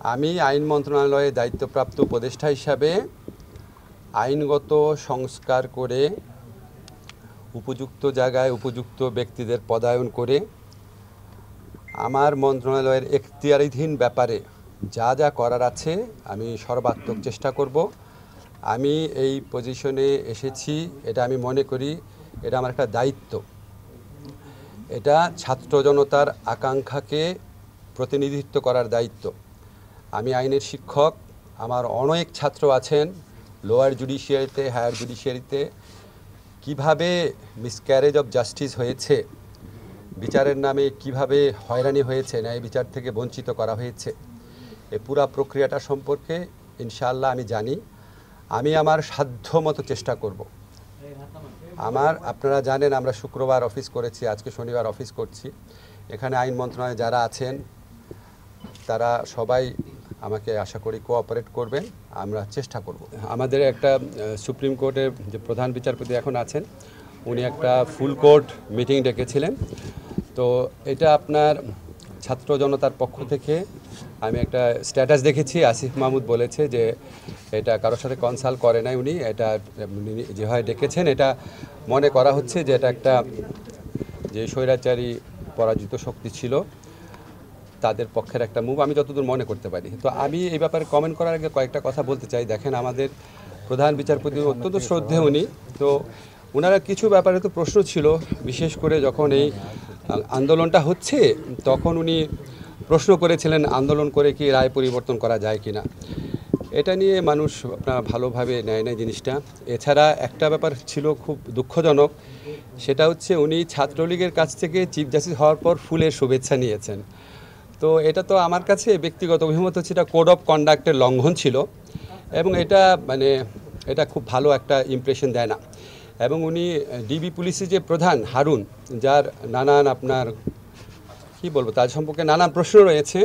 আমি আইন মন্ত্রণালয়ে দায়িত্বপ্রাপ্ত উপদেষ্টা হিসাবে আইনগত সংস্কার করে উপযুক্ত জায়গায় উপযুক্ত ব্যক্তিদের পদায়ন করে আমার মন্ত্রণালয়ের এখতিয়ারাধীন ব্যাপারে যা যা করার আছে আমি সর্বাত্মক চেষ্টা করব। আমি এই পজিশনে এসেছি, এটা আমি মনে করি এটা আমার একটা দায়িত্ব। এটা ছাত্র জনতার আকাঙ্ক্ষাকে প্রতিনিধিত্ব করার দায়িত্ব। আমি আইনের শিক্ষক, আমার অনেক ছাত্র আছেন লোয়ার জুডিশিয়ারিতে, হায়ার জুডিশিয়ারিতে। কিভাবে মিসক্যারেজ অফ জাস্টিস হয়েছে, বিচারের নামে কিভাবে হয়রানি হয়েছে, ন্যায় বিচার থেকে বঞ্চিত করা হয়েছে, এই পুরা প্রক্রিয়াটা সম্পর্কে ইনশাআল্লাহ আমি জানি। আমি আমার সাধ্যমতো চেষ্টা করব। আপনারা জানেন আমরা শুক্রবার অফিস করেছি, আজকে শনিবার অফিস করছি। এখানে আইন মন্ত্রণালয়ে যারা আছেন তারা সবাই আমাকে আশা করি কোঅপারেট করবেন, আমরা চেষ্টা করব। আমাদের একটা সুপ্রিম কোর্টের যে প্রধান বিচারপতি এখন আছেন, উনি একটা ফুল কোর্ট মিটিং ডেকেছিলেন। তো এটা আপনার ছাত্র জনতার পক্ষ থেকে আমি একটা স্ট্যাটাস দেখেছি, আসিফ মাহমুদ বলেছে যে এটা কারোর সাথে কনসাল্ট করে নাই উনি, এটা যেভাবে ডেকেছেন এটা মনে করা হচ্ছে যে এটা একটা যে স্বৈরাচারী পরাজিত শক্তি ছিল তাদের পক্ষের একটা মুভ, আমি যতদূর মনে করতে পারি। তো আমি এই ব্যাপারে কমেন্ট করার আগে কয়েকটা কথা বলতে চাই। দেখেন, আমাদের প্রধান বিচারপতি অত্যন্ত শ্রদ্ধেয় উনি, তো ওনারা কিছু ব্যাপারে তো প্রশ্ন ছিল, বিশেষ করে যখন এই আন্দোলনটা হচ্ছে তখন উনি প্রশ্ন করেছিলেন আন্দোলন করে কি রায় পরিবর্তন করা যায় কিনা। এটা নিয়ে মানুষ আপনার ভালোভাবে নেয় না জিনিসটা। এছাড়া একটা ব্যাপার ছিল খুব দুঃখজনক, সেটা হচ্ছে উনি ছাত্রলীগের কাছ থেকে চিফ জাস্টিস হওয়ার পর ফুলের শুভেচ্ছা নিয়েছেন। তো এটা তো আমার কাছে ব্যক্তিগত অভিমত হচ্ছে এটা কোড অফ কন্ডাক্টের লঙ্ঘন ছিল, এবং এটা খুব ভালো একটা ইমপ্রেশন দেয় না। এবং উনি ডিবি পুলিশের যে প্রধান হারুন, যার নানান আপনার কি বলবো তার সম্পর্কে নানান প্রশ্ন রয়েছে,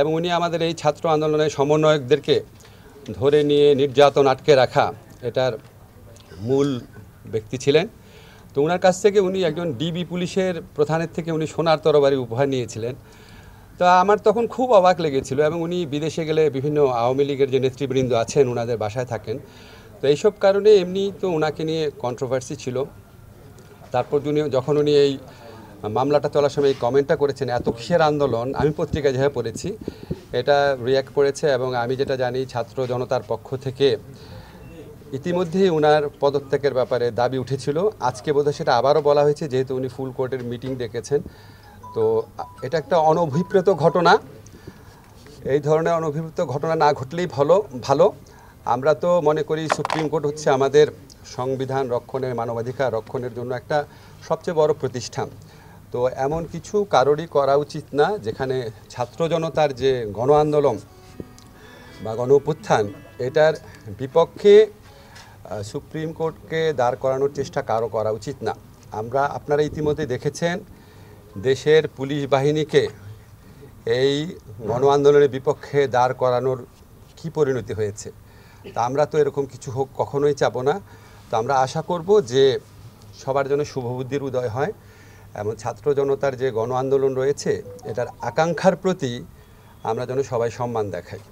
এবং উনি আমাদের এই ছাত্র আন্দোলনের সমন্বয়কদেরকে ধরে নিয়ে নির্যাতন আটকে রাখা এটার মূল ব্যক্তি ছিলেন। তো ওনার কাছ থেকে উনি একজন ডিবি পুলিশের প্রধানের থেকে উনি সোনার তরবারি উপহার নিয়েছিলেন। তো আমার তখন খুব অবাক লেগেছিল, এবং উনি বিদেশে গেলে বিভিন্ন আওয়ামী লীগের যে নেতৃবৃন্দ আছেন ওনাদের বাসায় থাকেন। তো এইসব কারণে এমনি তো ওনাকে নিয়ে কন্ট্রোভার্সি ছিল। তারপর যখন উনি এই মামলাটা চলার সময় এই কমেন্টটা করেছেন এত কিসের আন্দোলন, আমি পত্রিকায় যেভাবে পড়েছি এটা রিয়্যাক্ট করেছে, এবং আমি যেটা জানি ছাত্র জনতার পক্ষ থেকে ইতিমধ্যেই ওনার পদত্যাগের ব্যাপারে দাবি উঠেছিল। আজকে বোধহয় সেটা আবারও বলা হয়েছে, যেহেতু উনি ফুল কোর্টের মিটিং ডেকেছেন। তো এটা একটা অনভিপ্রেত ঘটনা, এই ধরনের অনভিপ্রেত ঘটনা না ঘটলেই ভালো। আমরা তো মনে করি সুপ্রিম কোর্ট হচ্ছে আমাদের সংবিধান রক্ষণের, মানবাধিকার রক্ষণের জন্য একটা সবচেয়ে বড় প্রতিষ্ঠান। তো এমন কিছু কারোরই করা উচিত না যেখানে ছাত্র জনতার যে গণ আন্দোলন বা গণ অভ্যুত্থান এটার বিপক্ষে সুপ্রিম কোর্টকে দাঁড় করানোর চেষ্টা কারো করা উচিত না। আপনারা ইতিমধ্যে দেখেছেন দেশের পুলিশ বাহিনীকে এই গণ আন্দোলনের বিপক্ষে দাঁড় করানোর কি পরিণতি হয়েছে। তা আমরা তো এরকম কিছু হোক কখনোই চাবো না। তো আমরা আশা করব যে সবার জন্য শুভবুদ্ধির উদয় হয়, এবং ছাত্র জনতার যে গণ আন্দোলন রয়েছে এটার আকাঙ্ক্ষার প্রতি আমরা যেন সবাই সম্মান দেখাই।